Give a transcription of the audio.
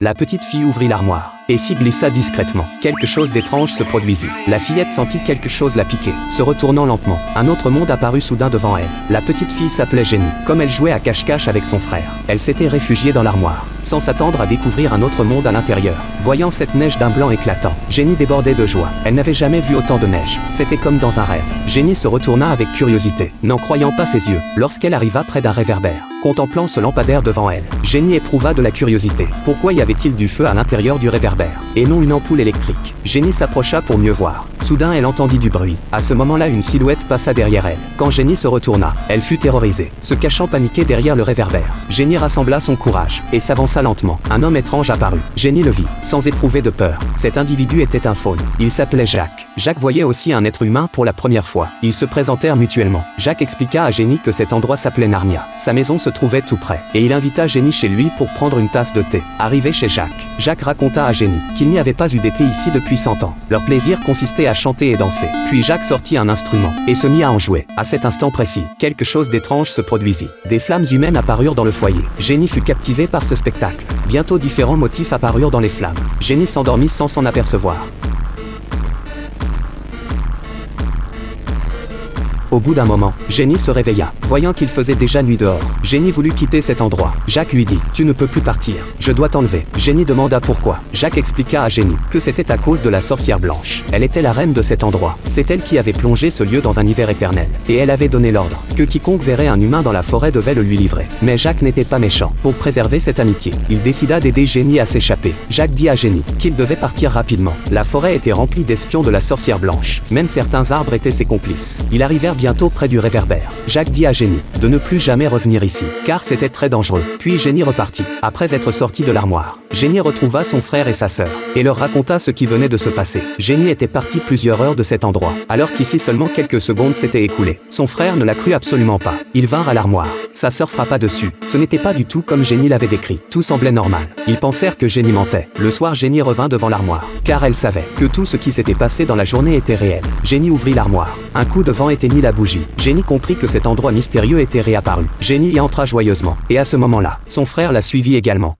La petite fille ouvrit l'armoire et s'y glissa discrètement. Quelque chose d'étrange se produisit. La fillette sentit quelque chose la piquer. Se retournant lentement, un autre monde apparut soudain devant elle. La petite fille s'appelait Jenny. Comme elle jouait à cache-cache avec son frère, elle s'était réfugiée dans l'armoire, sans s'attendre à découvrir un autre monde à l'intérieur. Voyant cette neige d'un blanc éclatant, Jenny débordait de joie. Elle n'avait jamais vu autant de neige. C'était comme dans un rêve. Jenny se retourna avec curiosité, n'en croyant pas ses yeux, lorsqu'elle arriva près d'un réverbère. Contemplant ce lampadaire devant elle, Jenny éprouva de la curiosité. Pourquoi y avait-il du feu à l'intérieur du réverbère, et non une ampoule électrique? Jenny s'approcha pour mieux voir. Soudain, elle entendit du bruit. À ce moment-là, une silhouette passa derrière elle. Quand Jenny se retourna, elle fut terrorisée. Se cachant paniquée derrière le réverbère, Jenny rassembla son courage et s'avança lentement. Un homme étrange apparut. Jenny le vit, sans éprouver de peur. Cet individu était un faune. Il s'appelait Jacques. Jacques voyait aussi un être humain pour la première fois. Ils se présentèrent mutuellement. Jacques expliqua à Jenny que cet endroit s'appelait Narnia. Sa maison se trouvait tout près, et il invita Jenny chez lui pour prendre une tasse de thé. Arrivé chez Jacques, Jacques raconta à Jenny qu'il n'y avait pas eu d'été ici depuis 100 ans. Leur plaisir consistait à chanter et danser. Puis Jacques sortit un instrument et se mit à en jouer. À cet instant précis, quelque chose d'étrange se produisit. Des flammes humaines apparurent dans le foyer. Jenny fut captivée par ce spectacle. Bientôt différents motifs apparurent dans les flammes. Jenny s'endormit sans s'en apercevoir. Au bout d'un moment, Jenny se réveilla, voyant qu'il faisait déjà nuit dehors. Jenny voulut quitter cet endroit. Jacques lui dit « Tu ne peux plus partir, je dois t'enlever ». Jenny demanda pourquoi. Jacques expliqua à Jenny que c'était à cause de la sorcière blanche. Elle était la reine de cet endroit. C'est elle qui avait plongé ce lieu dans un hiver éternel. Et elle avait donné l'ordre que quiconque verrait un humain dans la forêt devait le lui livrer. Mais Jacques n'était pas méchant. Pour préserver cette amitié, il décida d'aider Jenny à s'échapper. Jacques dit à Jenny qu'il devait partir rapidement. La forêt était remplie d'espions de la sorcière blanche. Même certains arbres étaient ses complices. Ils arrivèrent bientôt près du réverbère. Jacques dit à Jenny de ne plus jamais revenir ici, car c'était très dangereux. Puis Jenny repartit. Après être sortie de l'armoire, Jenny retrouva son frère et sa sœur, et leur raconta ce qui venait de se passer. Jenny était partie plusieurs heures de cet endroit, alors qu'ici seulement quelques secondes s'étaient écoulées. Son frère ne la crut absolument pas. Ils vinrent à l'armoire. Sa sœur frappa dessus. Ce n'était pas du tout comme Jenny l'avait décrit. Tout semblait normal. Ils pensèrent que Jenny mentait. Le soir, Jenny revint devant l'armoire, car elle savait que tout ce qui s'était passé dans la journée était réel. Jenny ouvrit l'armoire. Un coup de vent éteignit la bougie. Jenny comprit que cet endroit mystérieux était réapparu. Jenny y entra joyeusement. Et à ce moment-là, son frère la suivit également.